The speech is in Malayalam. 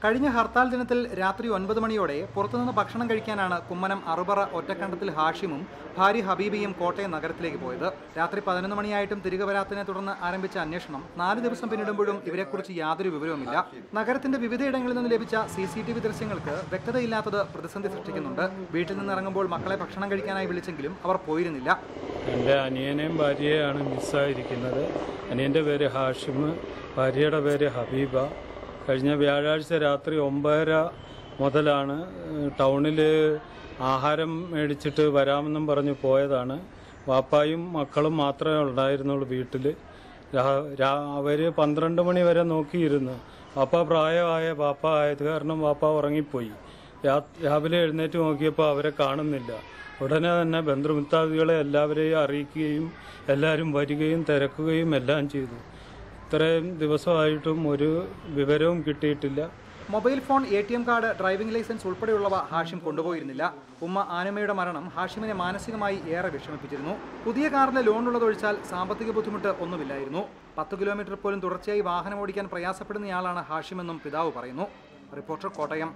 കഴിഞ്ഞ ഹർത്താൽ ദിനത്തിൽ രാത്രി 9 മണിയോടെ പുറത്തുനിന്ന് ഭക്ഷണം കഴിക്കാനാണ് കുമ്മനം അറുപറ ഒറ്റക്കണ്ടത്തിൽ ഹാഷിമും ഭാര്യ ഹബീബയും കോട്ടയം നഗരത്തിലേക്ക് പോയത്. രാത്രി 11 മണിയായിട്ടും തിരികെ വരാത്തതിനെ തുടർന്ന് ആരംഭിച്ച അന്വേഷണം 4 ദിവസം പിന്നിടുമ്പോഴും ഇവരെക്കുറിച്ച് യാതൊരു വിവരവുമില്ല. നഗരത്തിന്റെ വിവിധയിടങ്ങളിൽ നിന്ന് ലഭിച്ച CCTV ദൃശ്യങ്ങൾക്ക് വ്യക്തതയില്ലാത്തത് പ്രതിസന്ധി സൃഷ്ടിക്കുന്നുണ്ട്. വീട്ടിൽ നിന്ന് ഇറങ്ങുമ്പോൾ മക്കളെ ഭക്ഷണം കഴിക്കാനായി വിളിച്ചെങ്കിലും അവർ പോയിരുന്നില്ല. എൻ്റെ അനിയനെയും ഭാര്യയെയാണ് മിസ്സായിരിക്കുന്നത്. അനിയൻ്റെ പേര് ഹാഷിം, ഭാര്യയുടെ പേര് ഹബീബ. കഴിഞ്ഞ വ്യാഴാഴ്ച രാത്രി 9:30 മുതലാണ് ടൗണിൽ ആഹാരം മേടിച്ചിട്ട് വരാമെന്നും പറഞ്ഞ് പോയതാണ്. വാപ്പായും മക്കളും മാത്രമേ ഉണ്ടായിരുന്നുള്ളൂ വീട്ടിൽ. അവർ 12 മണി വരെ നോക്കിയിരുന്നു. വാപ്പ പ്രായമായ വാപ്പ ആയത് കാരണം വാപ്പ ഉറങ്ങിപ്പോയി. രാവിലെ എഴുന്നേറ്റ് നോക്കിയപ്പോൾ അവരെ കാണുന്നില്ല. ഉടനെ തന്നെ ബന്ധുമിത്രാദികളെ എല്ലാവരെയും അറിയിക്കുകയും എല്ലാവരും വരികയും തിരക്കുകയും എല്ലാം ചെയ്തു. ഇത്രയും ദിവസമായിട്ടും ഒരു വിവരവും കിട്ടിയിട്ടില്ല. Mobile phone, ATM card, driving licence ഉൾപ്പെടെയുള്ളവ ഹാഷിം കൊണ്ടുപോയിരുന്നില്ല. ഉമ്മ ആനമ്മയുടെ മരണം ഹാഷിമിനെ മാനസികമായി ഏറെ വിഷമിപ്പിച്ചിരുന്നു. പുതിയ കാറിലെ ലോൺ ഉള്ളതൊഴിച്ചാൽ സാമ്പത്തിക ബുദ്ധിമുട്ട് ഒന്നുമില്ലായിരുന്നു. 10 കിലോമീറ്റർ പോലും തുടർച്ചയായി വാഹനം ഓടിക്കാൻ പ്രയാസപ്പെടുന്നയാളാണ് ഹാഷിമെന്നും പിതാവ് പറയുന്നു. റിപ്പോർട്ടർ, കോട്ടയം.